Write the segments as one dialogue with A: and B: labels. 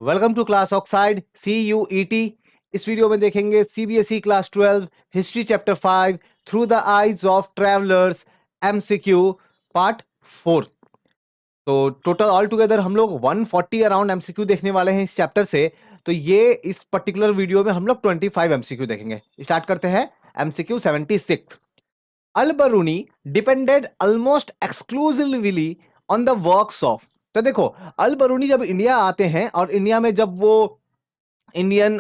A: Welcome to class oxide CUET। इस video में देखेंगे CBSE class 12 history chapter 5 through the eyes of travellers MCQ part 4। तो total all together हम लोग 140 around MCQ देखने वाले हैं इस चैप्टर से। तो ये इस पर्टिकुलर वीडियो में हम लोग 25 MCQ देखेंगे। स्टार्ट करते हैं। MCQ 76। Al Biruni depended almost exclusively on the works of. तो देखो, अल बरूनी जब इंडिया आते हैं और इंडिया में जब वो इंडियन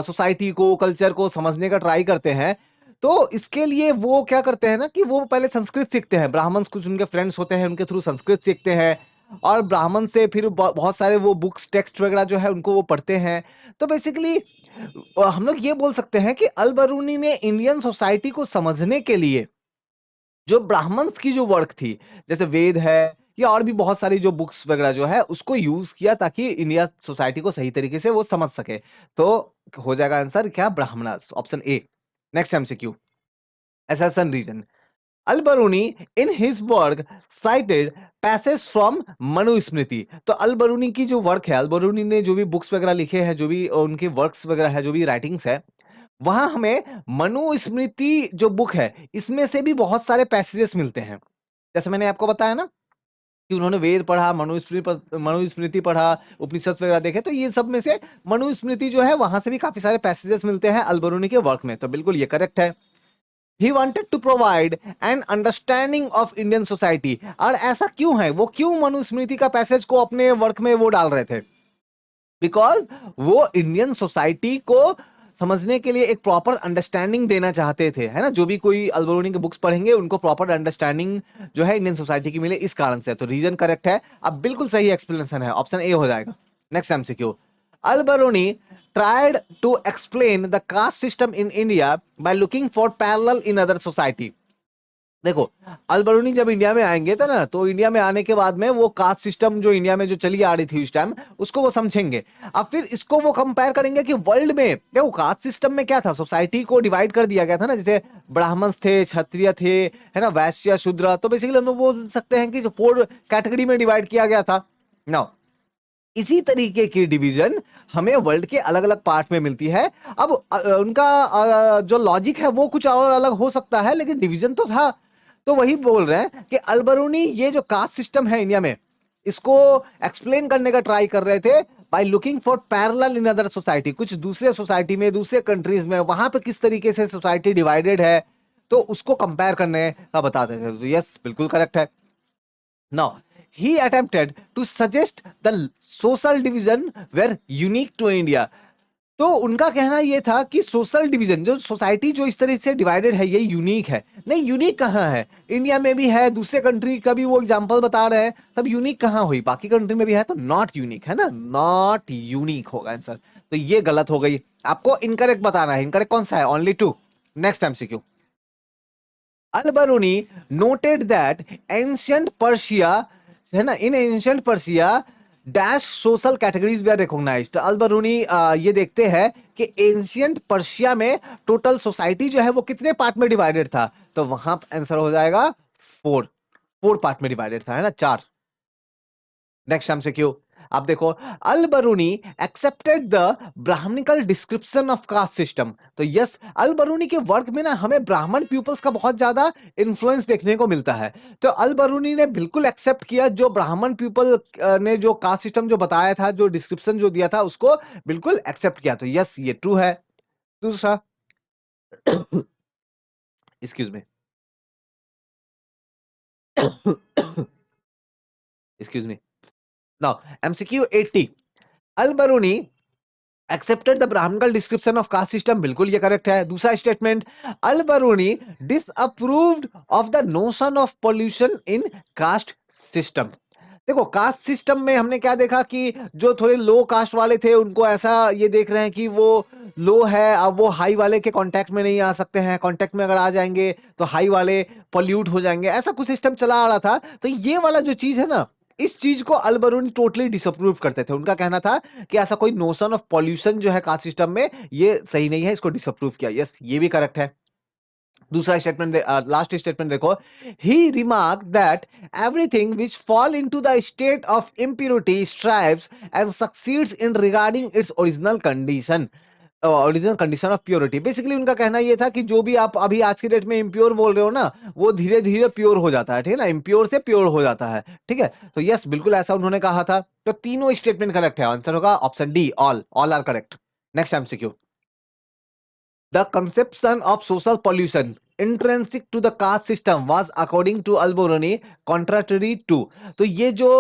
A: सोसाइटी को, कल्चर को समझने का ट्राई करते हैं, तो इसके लिए वो क्या करते हैं ना कि वो पहले संस्कृत सीखते हैं। ब्राह्मण्स कुछ उनके फ्रेंड्स होते हैं, उनके थ्रू संस्कृत सीखते हैं और ब्राह्मण से फिर बहुत सारे वो बुक्स, टेक्स्ट वगैरह जो है उनको वो पढ़ते हैं। तो बेसिकली हम लोग ये बोल सकते हैं कि अल बरूनी ने इंडियन सोसाइटी को समझने के लिए जो ब्राह्मण्स की जो वर्क थी, जैसे वेद है या और भी बहुत सारी जो बुक्स वगैरह जो है, उसको यूज किया ताकि इंडिया सोसाइटी को सही तरीके से वो समझ सके। तो हो जाएगा आंसर क्या? Brahmanas, option A. Next MCQ, assertion reason. Al Biruni in his work cited passage from Manusmriti. तो अल बरूनी की जो वर्क है, अल बरूनी ने जो भी बुक्स वगैरह लिखे हैं, जो भी उनकी वर्क्स वगैरह है, जो भी राइटिंग्स है, वहां हमें मनुस्मृति जो बुक है इसमें से भी बहुत सारे पैसेजेस मिलते हैं। जैसे मैंने आपको बताया ना कि उन्होंने वेद पढ़ा, मनुस्मृति पढ़ा, उपनिषद वगैरह देखे, तो ये सब में से मनुस्मृति जो है वहां से भी काफी सारे पैसेजेस मिलते हैं अल बरूनी के वर्क में। तो बिल्कुल ये करेक्ट है। He wanted to provide an understanding of Indian society. और ऐसा क्यों है, वो क्यों मनुस्मृति का पैसेज को अपने वर्क में वो डाल रहे थे? बिकॉज वो इंडियन सोसाइटी को समझने के लिए एक प्रॉपर अंडरस्टैंडिंग देना चाहते थे, है ना। जो भी कोई अल बरूनी के बुक्स पढ़ेंगे उनको प्रॉपर अंडरस्टैंडिंग जो है इंडियन सोसाइटी की मिले, इस कारण से। तो रीजन करेक्ट है। अब बिल्कुल सही एक्सप्लेनेशन है, ऑप्शन ए हो जाएगा। Next MCQ, Al Biruni tried to explain the caste system in India by looking for parallel in other society। देखो, अल बरूनी जब इंडिया में आएंगे तो ना, तो इंडिया में आने के बाद में वो कास्ट सिस्टम जो इंडिया में जो चली आ रही थी उस टाइम, उसको वो समझेंगे। अब फिर इसको वो कंपेयर करेंगे कि वर्ल्ड में देखो कास्ट सिस्टम में क्या था, सोसाइटी को डिवाइड कर दिया गया था ना। जैसे ब्राह्मण थे, क्षत्रिय थे, है ना, वैश्य, शूद्र। तो बेसिकली हम लोग बोल सकते हैं कि जो 4 कैटेगरी में डिवाइड किया गया था। नाउ इसी तरीके की डिवीजन हमें वर्ल्ड के अलग अलग पार्ट में मिलती है। अब उनका जो लॉजिक है वो कुछ और अलग हो सकता है, लेकिन डिवीजन तो था। तो वही बोल रहे हैं कि अल बरूनी ये जो कास्ट सिस्टम है इंडिया में, इसको एक्सप्लेन करने का ट्राई कर रहे थे by looking for parallel in other society. कुछ दूसरे सोसाइटी में, दूसरे कंट्रीज में, वहां पे किस तरीके से सोसाइटी डिवाइडेड है, तो उसको कंपेयर करने का बताते थे। तो यस, बिल्कुल करेक्ट है। Now, he attempted to suggest the social division were unique to India। तो उनका कहना यह था कि सोशल डिवीजन, जो सोसाइटी जो इस तरह से डिवाइडेड है, ये यूनिक है। नहीं, यूनिक कहाँ है? इंडिया में भी है, दूसरे कंट्री का भी वो एग्जांपल बता रहे हैं, तब यूनिक कहाँ हुई? बाकी कंट्री में भी है, तो नॉट यूनिक है ना, नॉट यूनिक होगा आंसर। तो ये गलत हो गई। आपको इनकरेक्ट बताना है। इनकरेक्ट कौन सा है? Only 2। Next MCQ, Al-Biruni noted that ancient Persia, है ना, in ancient Persia dash social categories they recognised. Al-Biruni ये देखते हैं कि एंशियंट पर्शिया में टोटल सोसाइटी जो है वो कितने पार्ट में डिवाइडेड था। तो वहां आंसर हो जाएगा 4। 4 पार्ट में डिवाइडेड था, है ना, 4। नेक्स्ट MCQ, आप देखो, Al बरूनी accepted the Brahmanical description of caste system. तो यस, अल बरूनी के वर्क में ना हमें ब्राह्मण पीपल्स का बहुत ज्यादा इन्फ्लुएंस देखने को मिलता है। तो अल बरूनी ने बिल्कुल एक्सेप्ट किया जो ब्राह्मण पीपल ने जो कास्ट सिस्टम जो बताया था, जो डिस्क्रिप्शन जो दिया था, उसको बिल्कुल एक्सेप्ट किया। तो यस, ये ट्रू है। दूसरा, excuse me, excuse me. Now MCQ 80, Al बरूनी accepted the Brahmanical description of caste system. बिल्कुल ये करेक्ट है। दूसरा statement, Al Biruni disapproved of the notion of pollution in caste system. देखो, कास्ट सिस्टम में हमने क्या देखा कि जो थोड़े लो कास्ट वाले थे उनको ऐसा ये देख रहे हैं कि वो लो है, अब वो हाई वाले के कांटेक्ट में नहीं आ सकते हैं, कांटेक्ट में अगर आ जाएंगे तो हाई वाले पॉल्यूट हो जाएंगे, ऐसा कुछ सिस्टम चला आ रहा था। तो ये वाला जो चीज है ना, इस चीज को अल बरूनी टोटली डिसअप्रूव करते थे। उनका कहना था कि ऐसा कोई नोशन ऑफ पॉल्यूशन जो है कास्ट सिस्टम में, ये सही नहीं है, इसको डिसअप्रूव किया। यस, ये भी करेक्ट है। दूसरा स्टेटमेंट, लास्ट स्टेटमेंट देखो, he remark that everything which fall into the state of impurity strives and succeeds in regarding its original condition of purity. Basically उनका कहना यह था कि जो भी आप अभी आज की डेट में इम्प्योर बोल रहे हो ना, वो धीरे धीरे प्योर हो जाता है, ठीक है ना, इम्प्योर से प्योर हो जाता है, ठीक है। तो यस, बिल्कुल ऐसा उन्होंने कहा था। तो तीनों स्टेटमेंट करेक्ट है, आंसर होगा option D, all are correct. Next MCQ, the conception of social pollution intrinsic to the caste system was according to Alberoni contrary to। तो ये जो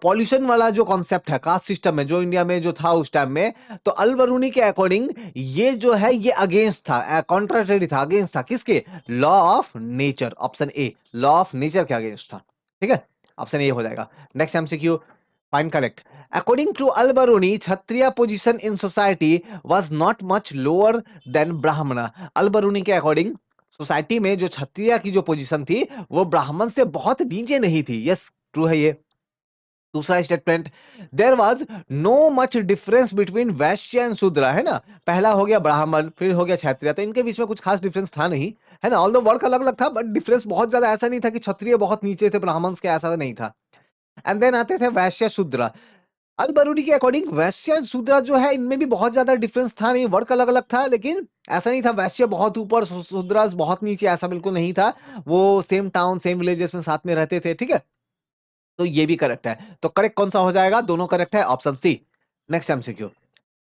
A: पॉल्यूशन वाला जो कॉन्सेप्ट है कास्ट सिस्टम में, जो इंडिया में जो था उस टाइम में, तो अल्बरूनी के अकॉर्डिंग ये जो है ये अगेंस्ट था, कॉन्ट्राटरी था, अगेंस्ट था किसके? Law of nature. Option A, law of nature के अगेंस्ट था, ठीक है, ऑप्शन ए हो जाएगा। Next MCQ, find correct. According to Al-Baruni, Kshatriya position in society was not much lower than Brahmana। Al-Baruni के अकॉर्डिंग सोसाइटी में जो क्षत्रिय की जो पोजीशन थी वो ब्राह्मण से बहुत नीचे नहीं थी। यस, ट्रू है ये। दूसरा statement, there was no much difference between Vaishya and Shudra, है ना। पहला हो गया ब्राह्मण, फिर हो गया क्षत्रिय, तो इनके बीच में कुछ खास डिफरेंस था नहीं, है ना। ऑल्दो वर्क अलग अलग था, बट डिफरेंस बहुत ज्यादा ऐसा नहीं था कि क्षत्रिय बहुत नीचे थे ब्राह्मण के, ऐसा नहीं था। एंड देन आते थे वैश्य शूद्र। अल बरूनी के अकॉर्डिंग वैश्य शूद्र जो है इनमें भी बहुत ज्यादा डिफरेंस था नहीं, वर्क अलग अलग था, लेकिन ऐसा नहीं था वैश्य बहुत ऊपर शूद्र बहुत नीचे, ऐसा बिल्कुल नहीं था। वो सेम टाउन सेम विलेजेस में साथ में रहते थे, ठीक है। तो ये भी करेक्ट है। तो करेक्ट कौन सा हो जाएगा? दोनों करेक्ट है, option C. Next MCQ,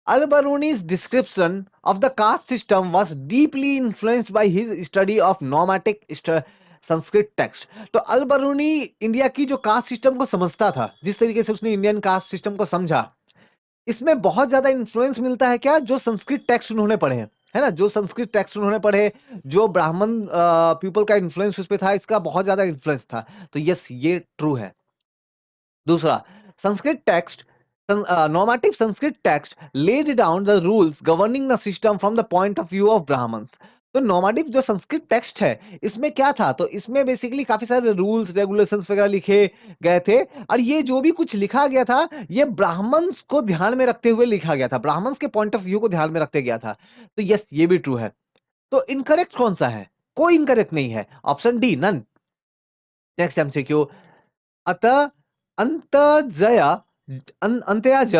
A: Al-Baruni's description of the caste system was deeply influenced by his study of normatic Sanskrit text. तो अल बरूनी इंडिया की जो कास्ट सिस्टम को समझता था, जिस तरीके से उसने इंडियन कास्ट सिस्टम को समझा, इसमें बहुत ज्यादा इन्फ्लुएंस मिलता है क्या? जो संस्कृत टेक्स्ट उन्होंने पढ़े हैं, है ना, जो संस्कृत टेक्स्ट उन्होंने पढ़े, जो ब्राह्मण पीपल का इन्फ्लुएंस उस पर था, इसका बहुत ज्यादा इन्फ्लुएंस था। तो यस, ये ट्रू है। दूसरा, Sanskrit text, normative Sanskrit text laid down the rules governing the system from the point of view of Brahmins। तो नॉर्मेटिव जो संस्कृत टेक्स्ट है इसमें क्या था? तो इसमें बेसिकली काफी सारे रूल्स रेगुलेशंस वगैरह लिखे गए थे, और ये जो भी कुछ लिखा गया था ये ब्राह्मण्स को ध्यान में रखते हुए लिखा गया था, ब्राह्मण्स के पॉइंट ऑफ व्यू को ध्यान में रखते गया था। तो यस, ये भी ट्रू है। तो इनकरेक्ट कौन सा है? कोई इनकरेक्ट नहीं है, option D, none. Next MCQ, अतः अंतजय अंत्यज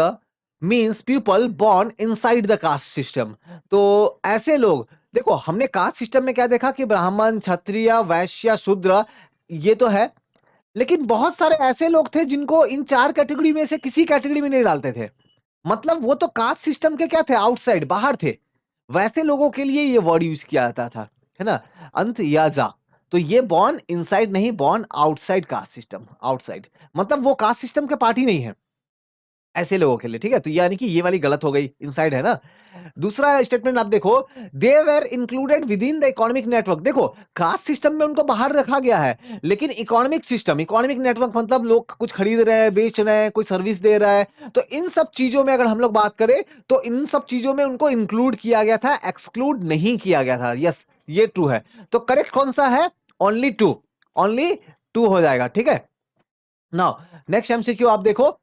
A: means people born inside the caste system. तो ऐसे लोग, देखो हमने कास्ट सिस्टम में क्या देखा कि ब्राह्मण क्षत्रिय वैश्य शूद्र ये तो है, लेकिन बहुत सारे ऐसे लोग थे जिनको इन चार कैटेगरी में से किसी कैटेगरी में नहीं डालते थे। मतलब वो तो कास्ट सिस्टम के क्या थे? आउटसाइड, बाहर थे। वैसे लोगों के लिए ये वर्ड यूज किया जाता था, है ना, अंत या जा। तो ये बॉर्न इनसाइड नहीं, born outside caste system, outside मतलब वो कास्ट सिस्टम के पार्ट ही नहीं है ऐसे लोगों के लिए, ठीक है। तो यानी कि ये वाली गलत हो गई, इनसाइड है ना। दूसरा स्टेटमेंट आप देखो, they were included with in the economic network. देखो कास्ट सिस्टम में उनको बाहर रखा गया है, लेकिन इकोनॉमिक सिस्टम, इकोनॉमिक नेटवर्क मतलब लोग कुछ खरीद रहे हैं, बेच रहे हैं, कोई सर्विस दे रहा है, तो इन सब चीजों में अगर हम लोग बात करें तो इन सब चीजों में उनको इंक्लूड किया गया था, एक्सक्लूड नहीं किया गया था। यस, ये ट्रू है। तो करेक्ट कौन सा है? ओनली टू, ओनली टू हो जाएगा, ठीक है। नाउ नेक्स्ट एमसीक्यू आप देखो,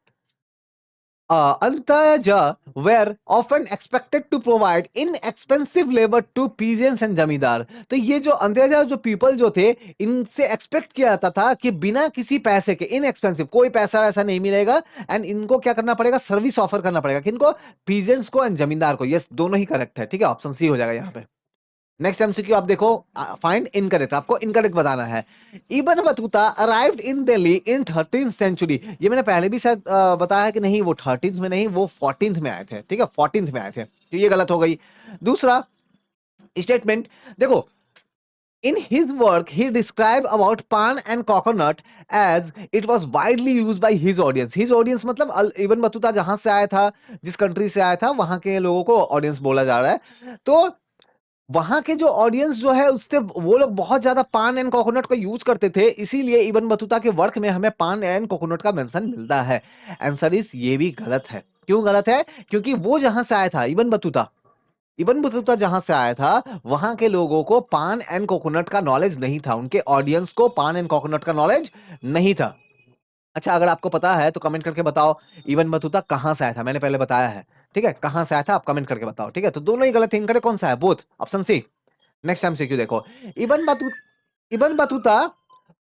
A: Antaja were often expected to provide inexpensive labor to peasants and जमींदार। तो ये जो अंत्याजा जो पीपल जो थे, इनसे एक्सपेक्ट किया जाता था कि बिना किसी पैसे के, इनएक्सपेंसिव, कोई पैसा वैसा नहीं मिलेगा, एंड इनको क्या करना पड़ेगा? सर्विस ऑफर करना पड़ेगा, किनको? पीजेंट्स को एंड जमींदार को। यस, दोनों ही करेक्ट है, ठीक है, ऑप्शन सी हो जाएगा यहाँ पे। नेक्स्ट एमसीक्यू आप देखो, फाइंड इनकरेक्ट, आपको इनकरेक्ट बताना है। Ibn Battuta arrived in Delhi in 13th century. ये मैंने पहले भी शायद बताया कि नहीं, वो 13th में नहीं, वो 14th में आए थे, ठीक है, 14th में आए थे, तो ये गलत हो गई। दूसरा स्टेटमेंट देखो, in his work he described about pan and coconut as it was widely used by his audience। his audience मतलब इब्न बतूता जहां से आया था, जिस कंट्री से आया था, वहां के लोगों को ऑडियंस बोला जा रहा है। तो वहां के जो ऑडियंस जो है उससे वो लोग बहुत ज्यादा पान एंड कोकोनट का यूज करते थे, इसीलिए इब्न बतूता के वर्क में हमें पान एंड कोकोनट का मेंशन मिलता है। आंसर इज, ये भी गलत है। क्यों गलत है? क्योंकि वो जहां से आया था इब्न बतूता जहां से आया था वहां के लोगों को पान एंड कोकोनट का नॉलेज नहीं था, उनके ऑडियंस को पान एंड कोकोनट का नॉलेज नहीं था। अच्छा, अगर आपको पता है तो कमेंट करके बताओ, इब्न बतूता कहां से आया था? मैंने पहले बताया है, ठीक है, कहां से आया था आप कमेंट करके बताओ, ठीक है। तो दोनों ही गलत है, इनकरेक्ट कौन सा है? Both, option C. Next MCQ देखो, Ibn Battuta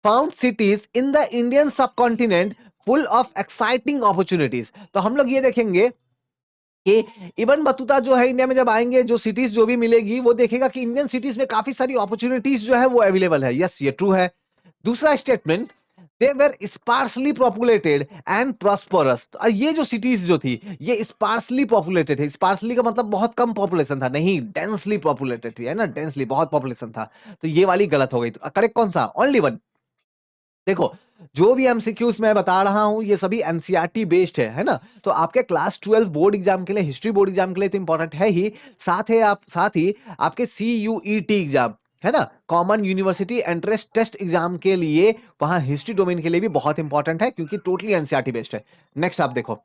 A: found cities in the Indian subcontinent full of exciting opportunities. तो हम लोग ये देखेंगे कि इबन बतूता जो है इंडिया में जब आएंगे, जो सिटीज जो भी मिलेगी वो देखेगा कि इंडियन सिटीज में काफी सारी अपॉर्चुनिटीज जो है वो अवेलेबल है। यस, ये ट्रू है। दूसरा statement, they were sparsely populated and prosperous. ये जो सिटीज जो थी ये स्पार्सली पॉपुलेटेड है। स्पार्सली का मतलब बहुत कम पॉपुलेशन था, नहीं, डेंसली पॉपुलेटेड थी, है ना, डेंसली बहुत पॉपुलेशन था। तो ये वाली गलत हो गई। तो करेक्ट कौन सा? Only one. देखो, जो भी एमसीक्यूज मैं बता रहा हूं ये सभी एनसीईआरटी बेस्ड है ना। तो आपके क्लास 12 बोर्ड एग्जाम के लिए, हिस्ट्री बोर्ड एग्जाम के लिए तो इंपॉर्टेंट है ही, साथ ही आपके सीयूईटी एग्जाम, है ना, common university entrance test exam के लिए, वहां हिस्ट्री डोमेन के लिए भी बहुत इंपॉर्टेंट है क्योंकि टोटली एनसीईआरटी बेस्ड है। नेक्स्ट आप देखो,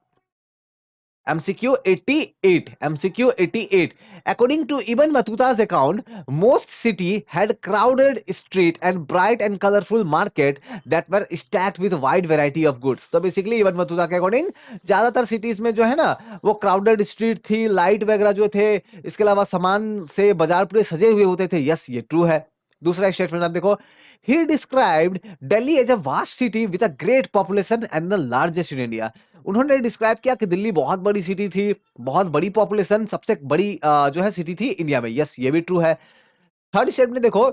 A: MCQ 88. MCQ 88. According to Ibn Battuta's account, most city had crowded street and bright and colorful market that were stacked with wide variety of goods. तो बेसिकली इबन बतूता के according ज्यादातर cities में जो है ना वो क्राउडेड स्ट्रीट थी, light वगैरह जो थे, इसके अलावा सामान से बाजार पूरे सजे हुए होते थे। यस, ये ट्रू है। दूसरा स्टेटमेंट आप देखो, he described Delhi as a vast city with a great population and the largest in India. उन्होंने डिस्क्राइब किया कि दिल्ली बहुत बड़ी सिटी थी, बहुत बड़ी पॉपुलेशन, सबसे बड़ी जो है सिटी थी इंडिया में। यस, ये भी ट्रू है। थर्ड स्टेटमेंट देखो,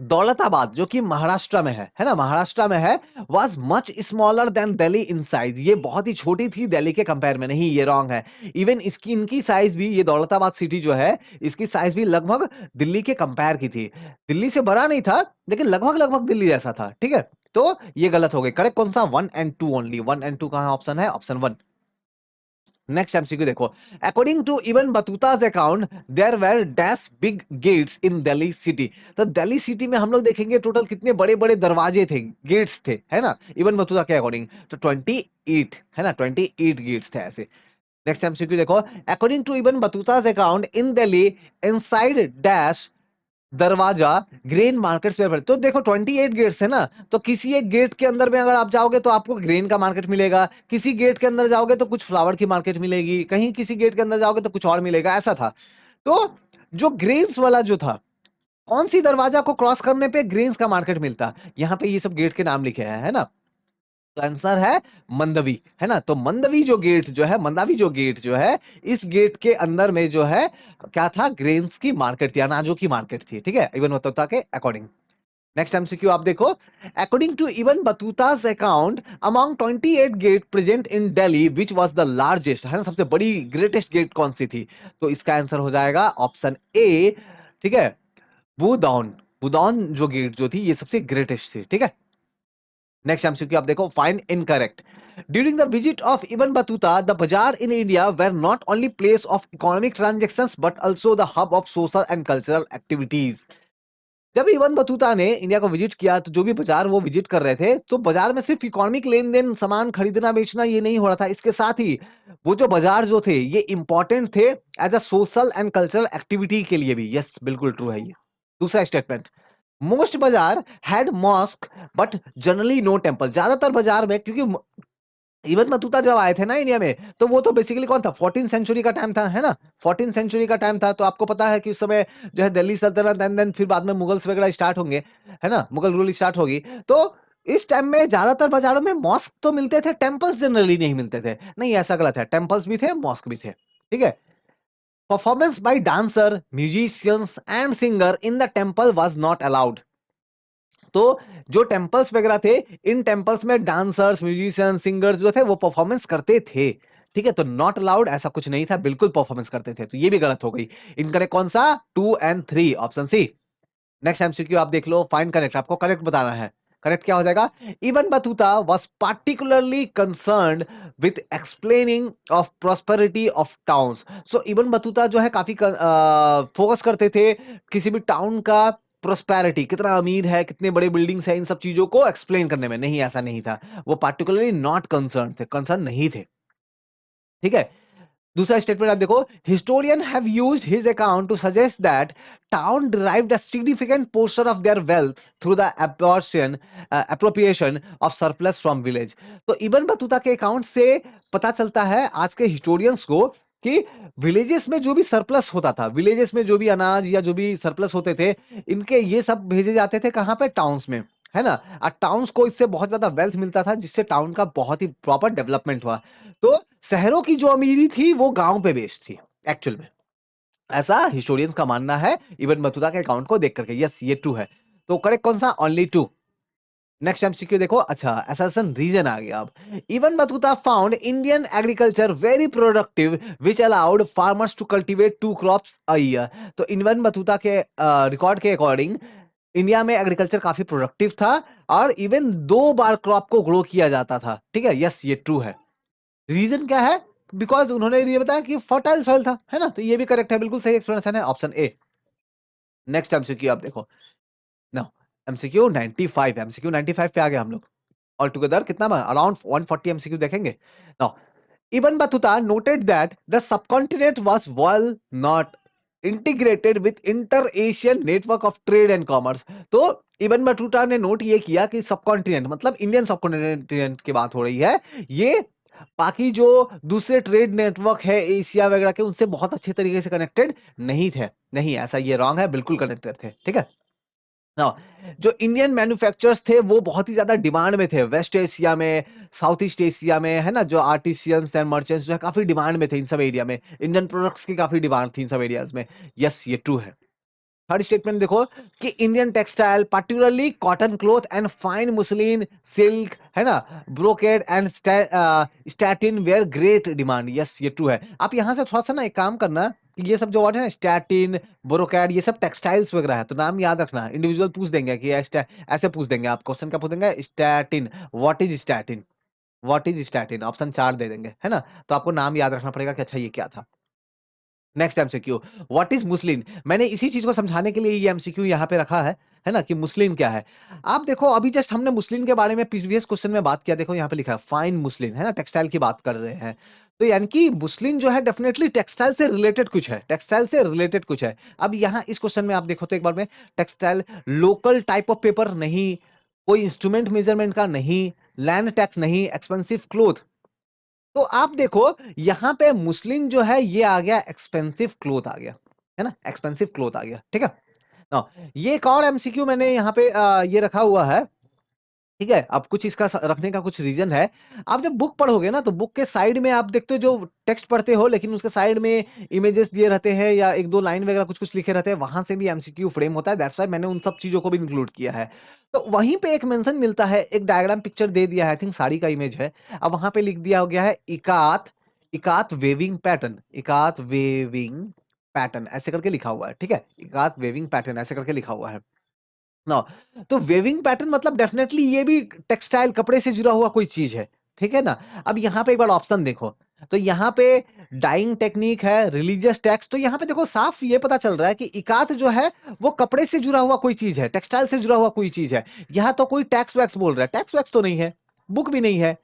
A: दौलताबाद जो कि महाराष्ट्र में है ना, महाराष्ट्र में है, was much smaller than Delhi in size. ये बहुत ही छोटी थी दिल्ली के कंपेयर में। नहीं, ये रॉन्ग है। इवन इसकी इनकी साइज भी, ये दौलताबाद सिटी जो है इसकी साइज भी लगभग दिल्ली के कंपेयर की थी। दिल्ली से बड़ा नहीं था लेकिन लगभग लगभग दिल्ली जैसा था। ठीक है, तो ये गलत हो गई। करेक्ट कौन सा? 1 और 2 ओनली। 1 और 2 कहां ऑप्शन है? ऑप्शन 1। नेक्स्ट एमसीक्यू देखो, according to Ibn Battuta's account there were dash big gates in Delhi city. तो दिल्ली सिटी में हम लोग देखेंगे टोटल कितने बड़े बड़े दरवाजे थे, गेट्स थे, है ना, इवन बतूता के अकॉर्डिंग। तो 28, है ना, 28 गेट्स थे ऐसे। नेक्स्ट एमसीक्यू देखो, according to Ibn Battuta's account in Delhi inside dash दरवाजा ग्रेन मार्केट से। तो देखो 28 गेट्स है ना, तो किसी एक गेट के अंदर में अगर आप जाओगे तो आपको ग्रेन का मार्केट मिलेगा, किसी गेट के अंदर जाओगे तो कुछ फ्लावर की मार्केट मिलेगी, कहीं किसी गेट के अंदर जाओगे तो कुछ और मिलेगा, ऐसा था। तो जो ग्रेन्स वाला जो था, कौन सी दरवाजा को क्रॉस करने पे ग्रेन्स का मार्केट मिलता, यहाँ पे ये सब गेट के नाम लिखे हैं, है ना। तो आंसर है मंदवी, है ना। तो मंदवी जो गेट जो है, मंदावी जो गेट जो है, इस गेट के अंदर में जो है क्या था? ग्रेन्स की मार्केट थी, अनाजों की मार्केट थी। ठीक है, इवन बतूता के अकॉर्डिंग। नेक्स्ट एमसीक्यू आप देखो, according to Ibn Battuta's account among 28 gate present in Delhi which was the largest, है ना, सबसे बड़ी ग्रेटेस्ट गेट कौन सी थी? तो इसका आंसर हो जाएगा ऑप्शन ए। ठीक है, बुदौन। बुदौन जो गेट जो थी ये सबसे ग्रेटेस्ट थी। ठीक है, नेक्स्ट एमसीक्यू आप देखो, find incorrect. During the visit of Ibn Battuta, the bazaar in India were not only place of economic transactions but also the hub of social and cultural activities. जब Ibn Battuta ने India को visit किया तो जो भी बाजार वो visit कर रहे थे, तो बाजार में सिर्फ इकोनॉमिक लेन देन, सामान खरीदना बेचना ये नहीं हो रहा था, इसके साथ ही वो जो बाजार जो थे ये इंपॉर्टेंट थे as a social and cultural activity के लिए भी। यस, बिल्कुल ट्रू है ये। दूसरा statement, most bazaar had mosque but generally no temple. ज्यादातर बाजार में, क्योंकि इबन बतूता जब आए थे ना इंडिया में, तो वो तो बेसिकली कौन था? 14 सेंचुरी का टाइम था, है ना, 14 सेंचुरी का टाइम था। तो आपको पता है कि उस समय जो है दिल्ली सल्तनत एंड देन फिर बाद में मुगल्स वगैरह स्टार्ट होंगे, है ना, मुगल रूल स्टार्ट होगी। तो इस टाइम में ज्यादातर बाजारों में मॉस्क तो मिलते थे, टेम्पल्स जनरली नहीं मिलते थे। नहीं, ऐसा गलत है, टेम्पल्स भी थे, मॉस्क भी थे। ठीक है, performance by dancer, musicians and singer in the temple was not allowed. तो जो टेम्पल्स वगैरह थे, इन टेम्पल्स में डांसर्स, म्यूजिशियन, सिंगर्स जो थे वो परफॉर्मेंस करते थे। ठीक है, तो नॉट अलाउड ऐसा कुछ नहीं था, बिल्कुल परफॉर्मेंस करते थे। तो ये भी गलत हो गई। इनकरेक्ट कौन सा? 2 और 3, ऑप्शन सी। नेक्स्ट एमसीक्यू आप देख लो, फाइंड करेक्ट, आपको करेक्ट बताना है। करेक्ट क्या हो जाएगा? Ibn Battuta was particularly concerned with explaining of prosperity of towns. So Ibn Battuta जो है काफी फोकस करते थे किसी भी टाउन का प्रोस्पेरिटी, कितना अमीर है, कितने बड़े बिल्डिंग्स है, इन सब चीजों को एक्सप्लेन करने में। नहीं, ऐसा नहीं था, वो पार्टिकुलरली नॉट कंसर्न थे, कंसर्न नहीं थे। ठीक है, दूसरा स्टेटमेंट आप देखो, historian have used his account to suggest that town derived a significant portion of their wealth through the appropriation of surplus from village. तो इबन बतूता के अकाउंट से पता चलता है आज के हिस्टोरियंस को कि विलेजेस में जो भी सरप्लस होता था, विलेजेस में जो भी अनाज या जो भी सरप्लस होते थे, इनके ये सब भेजे जाते थे कहाँ पे? टाउन्स में, है ना? टाउन्स को इससे बहुत ज्यादा वेल्थ मिलता था, जिससे टाउन का बहुत ही प्रॉपर डेवलपमेंट हुआ। तो शहरों की जो अमीरी थी वो गांव पे बेस्ड थी एक्चुअल में, ऐसा हिस्टोरियंस का मानना है इब्न बतूता के अकाउंट को देख करके। यस, ये ट्रू है। तो करेक्ट कौन सा? Only to. नेक्स्ट एमसीक्यू देखो। अच्छा, असर्शन रीजन आ गया अब। Ibn Battuta found Indian agriculture very productive which allowed farmers to cultivate 2 crops a year. तो इब्न बतूता के रिकॉर्ड के अकॉर्डिंग इंडिया में एग्रीकल्चर काफी प्रोडक्टिव था और इवन 2 बार क्रॉप को ग्रो किया जाता था। ठीक है, यस ये ट्रू है। रीजन क्या है? बिकॉज उन्होंने ये बताया कि फर्टाइल सॉइल था, है ना? तो ये भी करेक्ट है, बिल्कुल सही एक्सप्लेनेशन है, ऑप्शन ए। नेक्स्ट एमसीक्यू आप देखो ना। एमसीक्यू 95, एमसीक्यू 95 पे आ गए हम लोग। ऑल टुगेदर कितना? अराउंड 140 एमसीक्यू देखेंगे now. Ibn Battuta noted that the subcontinent was well not integrated with inter-Asian network of trade and commerce। तो इबन बटूटा ने नोट ये किया कि सबकॉन्टिनेंट मतलब इंडियन सबकॉन्टिनेंट की बात हो रही है, ये बाकी जो दूसरे ट्रेड नेटवर्क है एशिया वगैरह के, उनसे बहुत अच्छे तरीके से कनेक्टेड नहीं थे। नहीं, ऐसा ये रॉन्ग है, बिल्कुल कनेक्टेड थे। ठीक है ना? जो इंडियन मैन्युफैक्चरर्स थे वो बहुत ही ज्यादा डिमांड में थे वेस्ट एशिया में, साउथ ईस्ट एशिया में, है ना? जो आर्टिशियंस एंड मर्चेंट्स जो है काफी डिमांड में थे इन सब एरिया में, इंडियन प्रोडक्ट्स की काफी डिमांड थी इन सब एरियाज में। यस ये ट्रू है। थर्ड स्टेटमेंट देखो कि Indian textile particularly cotton cloth and fine muslin silk, है ना, brocade and satin were great demand. Yes ये ट्रू है। आप यहां से थोड़ा सा ना एक काम करना, ये सब जो वर्ड है ना, स्टैटिन, ब्रोकेड, ये सब टेक्सटाइल्स वगैरह है, तो नाम याद रखना। इंडिविजुअल पूछ देंगे कि ऐसे पूछ देंगे, आप क्वेश्चन क्या पूछेंगे? Statin, what is statin, what is statin, option 4 दे देंगे, है ना? तो आपको नाम याद रखना पड़ेगा कि अच्छा ये क्या था। Next MCQ, what is muslin. मैंने इसी चीज को समझाने के लिए ये एमसीक्यू यहाँ पे रखा है ना, कि मुस्लिन क्या है। आप देखो अभी जस्ट हमने मुस्लिन के बारे में प्रीवियस क्वेश्चन में बात किया, देखो यहाँ पे लिखा है फाइन मुस्लिन, है ना, टेक्सटाइल की बात कर रहे हैं। तो यानी कि मुस्लिन जो है डेफिनेटली टेक्सटाइल से रिलेटेड कुछ है, टेक्सटाइल से रिलेटेड कुछ है। अब यहाँ इस क्वेश्चन में आप देखो तो एक बार में, textile local type of paper नहीं, कोई इंस्ट्रूमेंट मेजरमेंट का नहीं, लैंड टैक्स नहीं, एक्सपेंसिव क्लोथ। तो आप देखो यहां पे मुस्लिम जो है ये आ गया, एक्सपेंसिव क्लोथ आ गया, है ना, एक्सपेंसिव क्लोथ आ गया। ठीक है ना? ये एक और एमसीक्यू मैंने यहाँ पे ये रखा हुआ है। ठीक है, अब कुछ इसका रखने का कुछ रीजन है। आप जब बुक पढ़ोगे ना, तो बुक के साइड में आप देखते हो, जो टेक्स्ट पढ़ते हो लेकिन उसके साइड में इमेजेस दिए रहते हैं या एक दो लाइन वगैरह कुछ कुछ लिखे रहते हैं, वहां से भी एमसीक्यू फ्रेम होता है। दैट्स व्हाई मैंने उन सब चीजों को भी इंक्लूड किया है। तो वहीं पे एक मेंशन मिलता है, एक डायग्राम पिक्चर दे दिया है, आई थिंक साड़ी का इमेज है। अब वहां पे लिख दिया हो गया है इकात, इकात वेविंग पैटर्न, इकात वेविंग पैटर्न ऐसे करके लिखा हुआ है। ठीक है, इकात वेविंग पैटर्न ऐसे करके लिखा हुआ है ना। तो वेविंग पैटर्न मतलब डेफिनेटली ये भी टेक्सटाइल, कपड़े से जुड़ा हुआ कोई चीज है। ठीक है ना? अब यहाँ पे एक बार ऑप्शन देखो, तो यहाँ पे डाइंग टेक्निक है, रिलीजियस टेक्स्ट। तो यहाँ पे देखो साफ ये पता चल रहा है कि इकात जो है वो कपड़े से जुड़ा हुआ कोई चीज है, टेक्सटाइल से जुड़ा हुआ कोई चीज है। यहाँ तो कोई टैक्स वैक्स बोल रहा है, टैक्स वैक्स तो नहीं है, बुक भी नहीं है,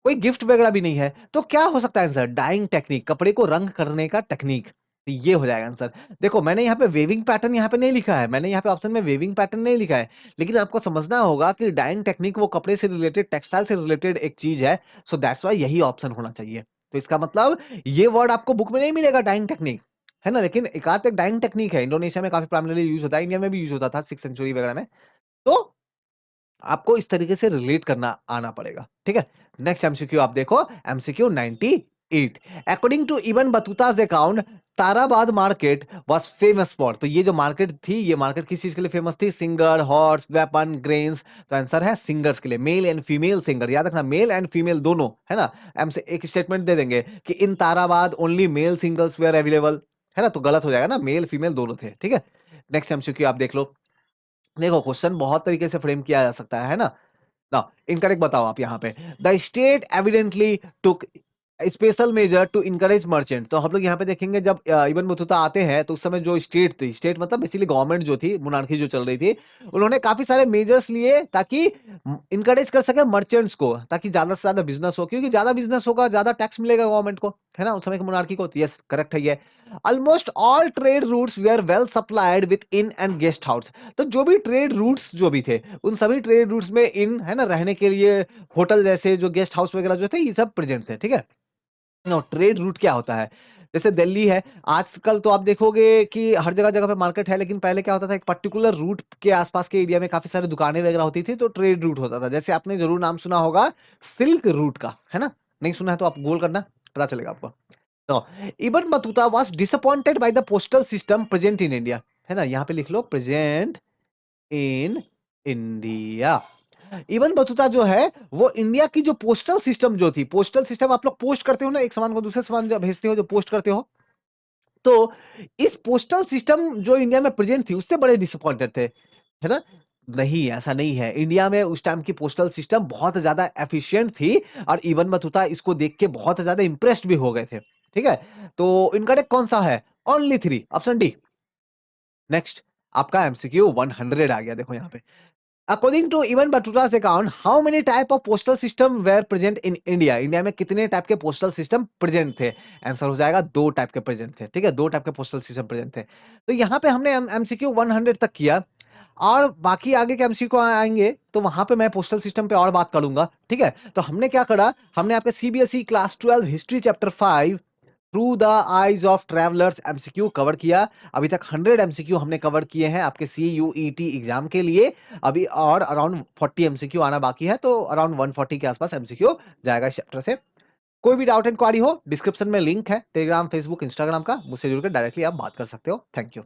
A: कोई गिफ्ट वगैरह भी नहीं है। तो क्या हो सकता है आंसर? डाइंग टेक्निक, कपड़े को रंग करने का टेक्निक। तो ये हो जाएगा आंसर। देखो मैंने यहाँ पे वेविंग पैटर्न यहाँ पे नहीं लिखा है, मैंने यहाँ पे ऑप्शन में वेविंग पैटर्न नहीं लिखा है, लेकिन आपको समझना होगा कि डाइंग टेक्निक वो कपड़े से रिलेटेड, टेक्सटाइल से रिलेटेड एक चीज है। सो दैट्स वाई यही ऑप्शन होना चाहिए। तो इसका मतलब ये वर्ड आपको बुक में नहीं मिलेगा, डाइंग टेक्निक, है ना? लेकिन एकाध एक डाइंग टेक्निक है, इंडोनेशिया में काफी प्राइमरली यूज होता है, इंडिया में भी यूज होता था 6th सेंचुरी वगैरह में। तो आपको इस तरीके से रिलेट करना आना पड़ेगा। ठीक है, नेक्स्ट एमसीक्यू आप देखो, MCQ 98। According to Ibn Battuta's account, Tarabad market was famous for. तो ये जो मार्केट थी, ये मार्केट किस चीज के लिए फेमस थी? Singer, horse, weapon, grains. तो आंसर है सिंगर्स के लिए, मेल एंड फीमेल सिंगर। याद रखना, मेल एंड फीमेल दोनों, है ना? एम से एक स्टेटमेंट दे देंगे कि in Tarabad only male singles were available, है ना? तो गलत हो जाएगा ना, मेल फीमेल दोनों थे। ठीक है, नेक्स्ट एमसीक्यू आप देख लो। देखो क्वेश्चन बहुत तरीके से फ्रेम किया जा सकता है ना? ना इनकरेक्ट बताओ आप यहाँ पे। The state evidently took special measure to encourage merchant. तो हम लोग यहाँ पे देखेंगे जब इबन बतूता आते हैं, तो उस समय जो स्टेट थी, स्टेट मतलब बेसिकली गवर्नमेंट जो थी, मोनार्की जो चल रही थी, उन्होंने काफी सारे मेजर्स लिए ताकि इनकरेज कर सके मर्चेंट्स को, ताकि ज्यादा से ज्यादा बिजनेस हो, क्योंकि ज्यादा बिजनेस होगा ज्यादा टैक्स मिलेगा गवर्नमेंट को, है ना, उस समय की मोनार्की को। यस करेक्ट है ये। Almost all trade routes were well supplied with inn and guest house. तो जो भी ट्रेड रूट्स जो भी थे, उन सभी ट्रेड रूट्स में इन, है ना, रहने के लिए होटल जैसे जो गेस्ट हाउस वगैरह जो थे, ये सब प्रेजेंट थे। ठीक है, नो ट्रेड रूट क्या होता है? जैसे दिल्ली है, आजकल तो आप देखोगे कि हर जगह-जगह पे मार्केट है, लेकिन पहले क्या होता था, एक पर्टिकुलर रूट के आसपास के एरिया में काफ़ी सारी दुकानें वगैरह होती थी, तो ट्रेड रूट होता था। जैसे आपने ज़रूर नाम सुना होगा सिल्क रूट का, है ना? नहीं सुना है तो आप गूगल करना, पता चलेगा आपको। तो इब्न Battuta was disappointed by the postal system present in India, है ना? यहाँ पे लिख लो present in India. Ibn Battuta जो है, वो इंडिया की जो पोस्टल सिस्टम जो थी, पोस्टल सिस्टम आप लोग पोस्ट करते हो ना, एक सामान को दूसरे सामान जब भेजते हो, जो पोस्ट करते हो, तो इस पोस्टल सिस्टम जो इंडिया में प्रेजेंट थी, उससे बड़े डिसअपॉइंटेड थे, है ना? नहीं, ऐसा नहीं है। इंडिया में उस टाइम की पोस्टल सिस्टम बहुत ज़्यादा एफिशिएंट थी और इब्न बतूता इसको देख के बहुत ज़्यादा इम्प्रेस्ड भी हो गए थे। ठीक है? तो इनकरेक्ट कौन-सा है? Only 3 option D. नेक्स्ट आपका एमसीक्यू 100 आ गया देखो यहाँ पे। According to Ibn Battuta's account, how many type of postal system were present in India? India में कितने टाइप के पोस्टल सिस्टम प्रेजेंट थे? आंसर हो जाएगा 2 टाइप के प्रेजेंट थे। ठीक है? 2 टाइप के पोस्टल सिस्टम प्रेजेंट थे। तो यहाँ पे हमने एमसीक्यू 100 तक किया और बाकी आगे के एमसीक्यू आएँगे तो वहाँ पे मैं पोस्टल सिस्टम पे और बात करूँगा। ठीक है? तो हमने क्या करा, हमने आपके CBSE class 12 history chapter 5 through the eyes of travellers MCQ cover किया। अभी तक 100 एमसीक्यू हमने कवर किए हैं आपके सीयूईटी एग्जाम के लिए। अभी और अराउंड 40 एमसीक्यू आना बाकी है, तो अराउंड 140 के आसपास एमसीक्यू जाएगा इस चैप्टर से। कोई भी डाउट एंड क्वारी हो, डिस्क्रिप्शन में लिंक है टेलीग्राम, फेसबुक, इंस्टाग्राम का, मुझसे जुड़ के डायरेक्टली आप बात कर सकते हो। Thank you.